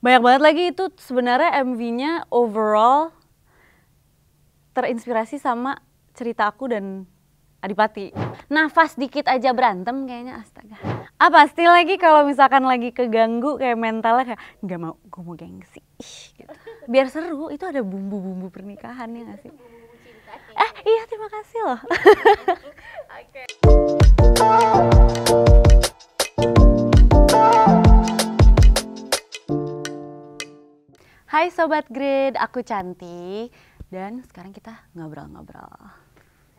banyak banget lagi. Itu sebenarnya MV-nya overall terinspirasi sama cerita aku dan Adipati. Nafas dikit aja berantem kayaknya, astaga. Pasti lagi kalau misalkan lagi keganggu kayak mentalnya kayak nggak mau, gue mau gengsi. Gitu. Biar seru, itu ada bumbu-bumbu pernikahannya nggak sih? Bumbu-bumbu cinta. Iya, terima kasih loh. Oke. Hai Sobat Grid, aku Cantik. Dan sekarang kita ngobrol-ngobrol.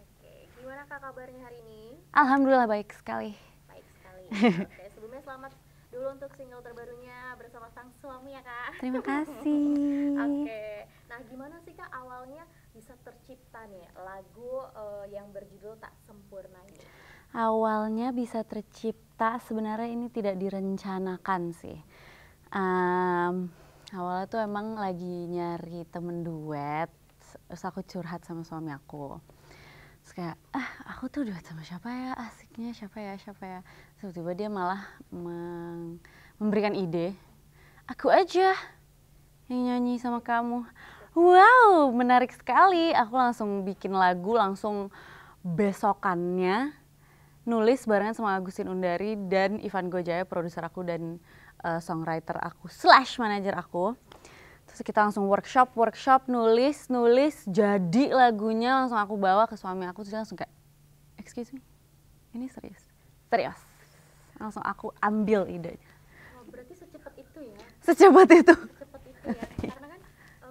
Oke, gimana Kak kabarnya hari ini? Alhamdulillah baik sekali. Baik sekali. Oke, sebelumnya selamat dulu untuk single terbarunya bersama sang suami ya Kak. Terima kasih. Oke, nah gimana sih Kak awalnya bisa tercipta nih lagu yang berjudul Tak Sempurna ini? Awalnya bisa tercipta, sebenarnya ini tidak direncanakan sih. Awalnya tuh emang lagi nyari temen duet, terus aku curhat sama suami aku. Terus kayak, aku tuh duet sama siapa ya, asiknya siapa ya. Terus tiba-tiba dia malah memberikan ide, aku aja yang nyanyi sama kamu. Wow, menarik sekali. Aku langsung bikin lagu, langsung besokannya nulis barengan sama Agustin Undari dan Ivan Gojaya, produser aku dan songwriter aku / manajer aku. Terus kita langsung workshop, nulis, jadi lagunya langsung aku bawa ke suami aku. Terus dia langsung kayak, excuse me, ini serius? Langsung aku ambil idenya. Oh, berarti secepat itu ya? Secepat itu. Secepat itu ya? Karena kan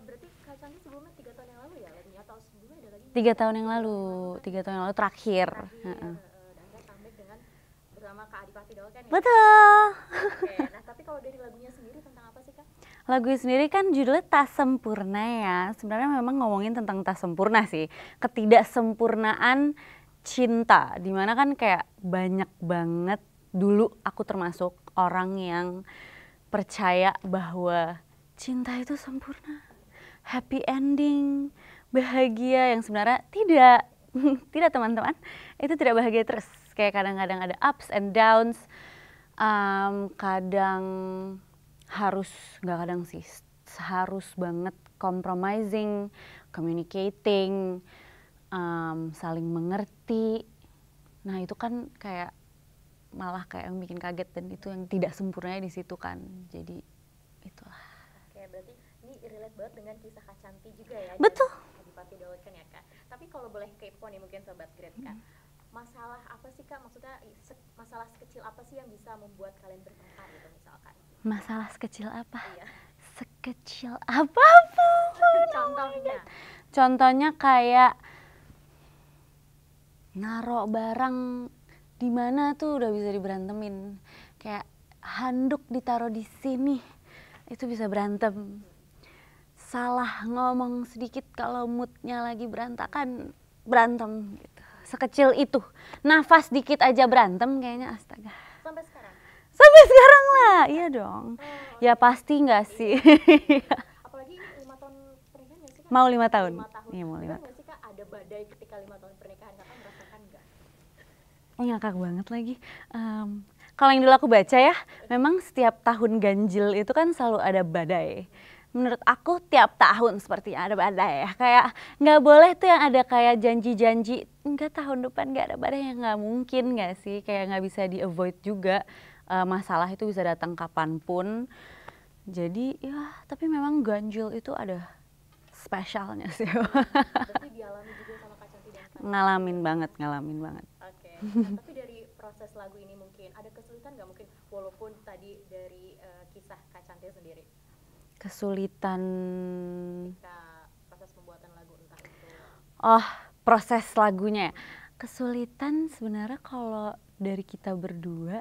berarti Kak Cantik sebelumnya 3 tahun yang lalu ya lagunya, atau sebelumnya ada lagi? 3 tahun yang lalu terakhir. Dan Kak comeback dengan bersama Kak Adipati Dolken ya? Betul. Oke, nah tapi kalau dari lagunya sendiri tentang apa sih Kak? Lagu sendiri kan judulnya Tak Sempurna ya. Sebenarnya memang ngomongin tentang tak sempurna sih. Ketidaksempurnaan cinta. Dimana kan kayak banyak banget, dulu aku termasuk orang yang percaya bahwa cinta itu sempurna. Happy ending, bahagia, yang sebenarnya tidak. Tidak teman-teman, itu tidak bahagia terus. Kayak kadang-kadang ada ups and downs. Kadang harus banget compromising, communicating, saling mengerti. Nah itu kan kayak malah kayak yang bikin kaget, dan itu yang tidak sempurnanya di situ kan. Jadi itulah. Oke, berarti ini relate banget dengan kisah Kak Cantik juga ya? Betul. Adipati Dolken ya Kak. Tapi kalau boleh kepo nih mungkin Sobat Grid Kak, masalah apa sih Kak, maksudnya masalah sekecil apa sih yang bisa membuat kalian bertengkar gitu misalkan? Masalah sekecil apa? Iya. Sekecil apapun. Contohnya? Contohnya kayak naruh barang di mana tuh udah bisa diberantemin. Kayak handuk ditaruh di sini, itu bisa berantem. Salah ngomong sedikit kalau moodnya lagi berantakan, berantem gitu. Sekecil itu. Nafas dikit aja berantem kayaknya, astaga. Sampai sekarang? Sampai sekarang lah, iya dong. Ya pasti nggak sih. Apalagi ini 5 tahun pernikahan nggak sih Kak? Mau 5 tahun. 5 tahun. Iya, mau 5 Benar tahun. nggak sih Kak ada badai ketika 5 tahun pernikahan, Kakak merasakan nggak? Ngakak banget lagi. Kalau yang dulu aku baca ya, memang setiap tahun ganjil itu kan selalu ada badai. Menurut aku tiap tahun sepertinya ada badai ya. Kayak nggak boleh tuh yang ada kayak janji-janji, enggak tahun depan nggak ada badai, yang nggak mungkin nggak sih. Kayak nggak bisa di avoid juga. Masalah itu bisa datang kapanpun. Jadi ya, tapi memang ganjil itu ada spesialnya sih. Berarti dialami juga sama Kak Cantik dan Kak? ngalamin banget. Oke, nah, tapi dari proses lagu ini mungkin ada kesulitan nggak mungkin, walaupun tadi dari kisah Kak Cantik sendiri? Kesulitan. Ketika proses pembuatan lagu entah itu. Proses lagunya ya. Kesulitan sebenarnya kalau dari kita berdua,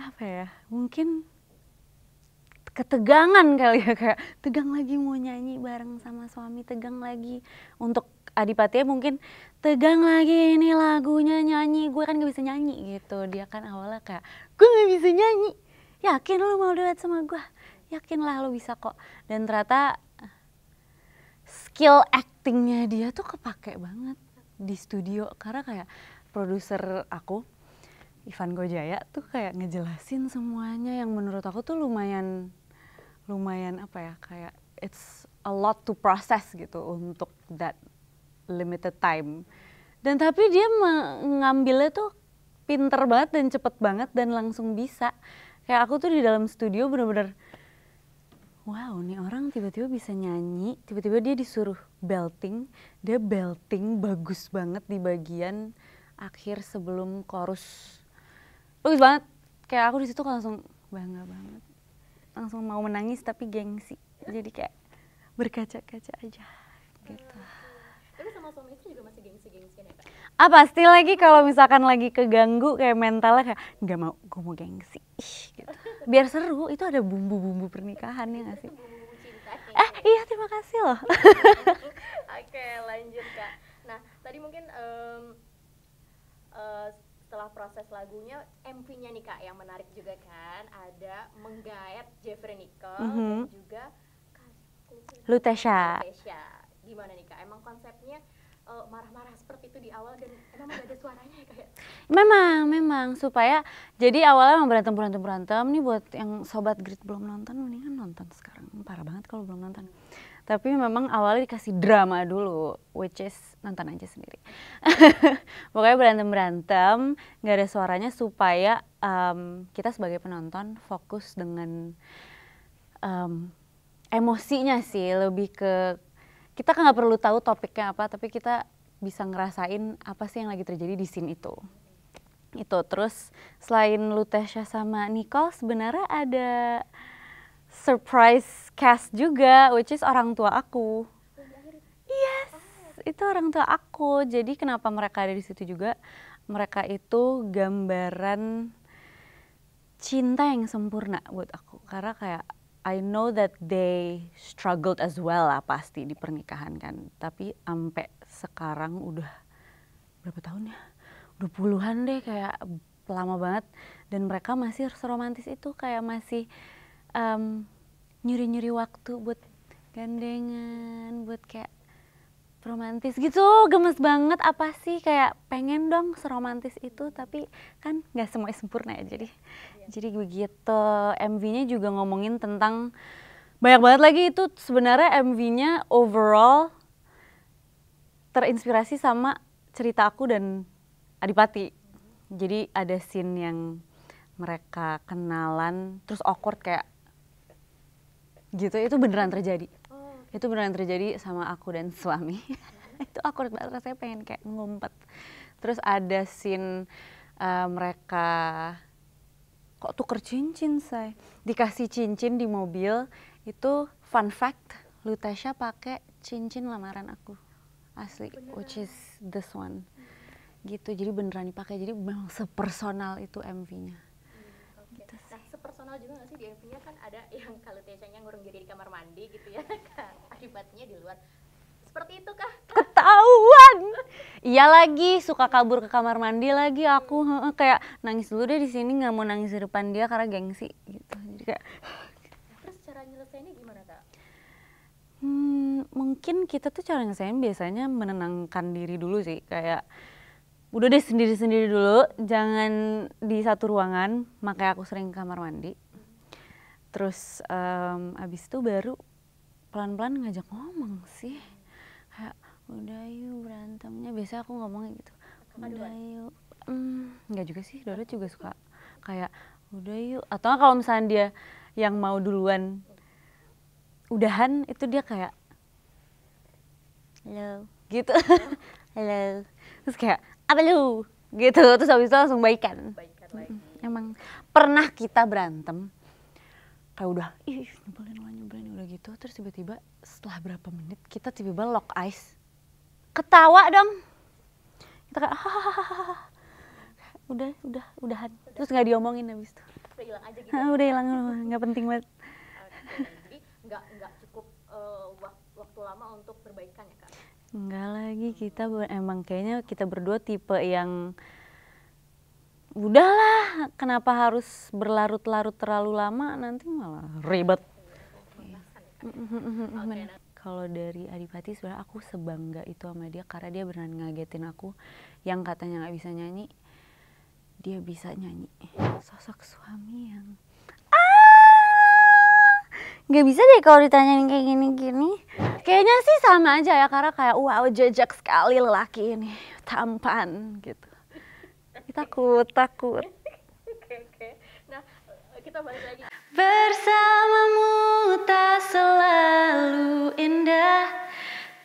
apa ya, mungkin ketegangan kali ya, kayak tegang lagi mau nyanyi bareng sama suami, tegang lagi. Untuk Adipati mungkin tegang lagi ini lagunya, nyanyi, gue kan gak bisa nyanyi gitu. Dia kan awalnya kayak, gue gak bisa nyanyi, yakin lo mau duet sama gue? Yakin lah lo bisa kok. Dan ternyata skill actingnya dia tuh kepake banget di studio. Karena kayak produser aku, Ivan Gojaya tuh kayak ngejelasin semuanya yang menurut aku tuh lumayan lumayan apa ya, kayak it's a lot to process gitu untuk that limited time. Dan tapi dia mengambilnya tuh pinter banget dan cepet banget dan langsung bisa. Kayak aku tuh di dalam studio bener-bener, wow, nih orang tiba-tiba bisa nyanyi, tiba-tiba dia disuruh belting, dia belting bagus banget di bagian akhir sebelum chorus. Bagus banget. Kayak aku di situ langsung bangga banget. Langsung mau menangis tapi gengsi. Jadi kayak berkaca-kaca aja gitu. Tapi sama suami istri juga masih gengsi-gengsian ya Kak? Pasti lagi kalau misalkan lagi keganggu kayak mentalnya kayak nggak mau, gue mau gengsi gitu. Biar seru, itu ada bumbu-bumbu pernikahan ya nggak sih? Bumbu-bumbu cinta. Iya terima kasih loh. Oke, lanjut Kak. Nah, tadi mungkin setelah proses lagunya, MV-nya nih Kak yang menarik juga kan, ada menggayat Jeffrey Nicole dan juga Lutecia. Gimana nih Kak? Emang konsepnya marah-marah seperti itu di awal dan emang gak ada suaranya ya Kak? Memang supaya jadi awalnya emang berantem nih, buat yang sobat Grit belum nonton mendingan nonton sekarang, parah banget kalau belum nonton. Tapi memang awalnya dikasih drama dulu, which is nonton aja sendiri. Pokoknya berantem nggak ada suaranya supaya kita sebagai penonton fokus dengan emosinya sih, lebih ke kita kan nggak perlu tahu topiknya apa, tapi kita bisa ngerasain apa sih yang lagi terjadi di scene itu. Terus selain Lutecia sama Nicole, sebenarnya ada surprise cast juga, which is orang tua aku. Yes, itu orang tua aku. Jadi kenapa mereka ada di situ juga? Mereka itu gambaran cinta yang sempurna buat aku. Karena kayak I know that they struggled as well lah pasti di pernikahan kan. Tapi sampai sekarang udah berapa tahun ya? Udah puluhan deh, kayak lama banget. Dan mereka masih seromantis itu, kayak masih nyuri-nyuri waktu buat gandengan, buat kayak romantis gitu. Gemes banget, apa sih, kayak pengen dong seromantis itu, tapi kan nggak semuanya sempurna ya. Jadi begitu. MV-nya juga ngomongin tentang banyak banget lagi. Itu sebenarnya MV-nya overall terinspirasi sama cerita aku dan Adipati. Jadi ada scene yang mereka kenalan terus awkward kayak gitu, itu beneran terjadi. Itu beneran terjadi sama aku dan suami. Itu awkward banget, rasanya pengen kayak ngumpet. Terus ada scene mereka kok tuker cincin, say. Dikasih cincin di mobil. Itu fun fact, Lutecia pakai cincin lamaran aku asli, which is this one. Gitu, jadi beneran dipakai. Jadi memang sepersonal itu MV-nya. Gitu. Nah, sepersonal juga nggak sih di MV-nya kan ada yang kalau Lutecia-nya ngurung diri di kamar mandi gitu ya kan, Adipatinya di luar. Seperti itu kah? Ketahuan. Iya lagi, suka kabur ke kamar mandi lagi aku. Kayak nangis dulu deh di sini, nggak mau nangis di depan dia karena gengsi gitu. Jadi kayak terus cara nyelesainnya gimana Kak? Mungkin kita tuh cara nyelesain biasanya menenangkan diri dulu sih, kayak udah deh sendiri-sendiri dulu, jangan di satu ruangan. Makanya aku sering ke kamar mandi. Terus abis itu baru pelan-pelan ngajak ngomong sih, kayak udah yuk berantemnya. Biasanya aku ngomongnya gitu, udah yuk. Nggak juga sih, Dora juga suka kayak udah yuk. Atau kalau misalnya dia yang mau duluan udahan, itu dia kayak halo gitu. Halo, terus kayak apa lu gitu, terus habis itu langsung baikan lagi. Emang pernah kita berantem kayak udah nyebelin udah gitu, terus tiba-tiba setelah berapa menit kita tiba-tiba lock eyes, ketawa dong kita kayak hahaha, udahan, terus nggak diomongin habis itu. Udah hilang aja gitu. Udah hilang, nggak penting banget. Jadi nggak cukup waktu lama untuk perbaikan ya Kak? Enggak lagi, kita emang kayaknya kita berdua tipe yang udahlah, kenapa harus berlarut-larut terlalu lama, nanti malah ribet. Kalau dari Adipati sebenarnya aku sebangga itu sama dia karena dia beneran ngagetin aku. Yang katanya nggak bisa nyanyi, dia bisa nyanyi. Sosok suami yang Nggak bisa deh kalau ditanyain kayak gini-gini. Kayaknya sih sama aja ya, karena kayak wow jejak sekali lelaki ini, tampan gitu. Takut. Oke. Nah, kita balik lagi. Bersamamu tak selalu indah,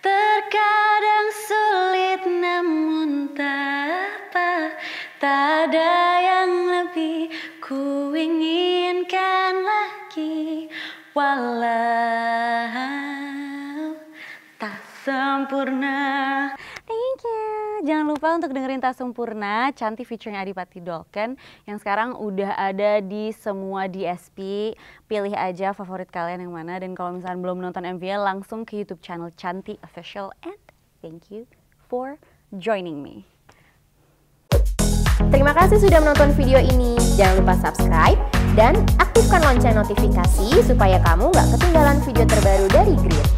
terkadang sulit namun tak apa. Tak ada yang lebih ku inginkan lagi, walau tak sempurna. Thank you. Jangan lupa untuk dengerin Tak Sempurna, Cantik featuring Adipati Dolken yang sekarang udah ada di semua DSP. Pilih aja favorit kalian yang mana, dan kalau misalnya belum nonton MV-nya langsung ke YouTube channel Cantik Official. And thank you for joining me. Terima kasih sudah menonton video ini. Jangan lupa subscribe dan aktifkan lonceng notifikasi supaya kamu nggak ketinggalan video terbaru dari Grit.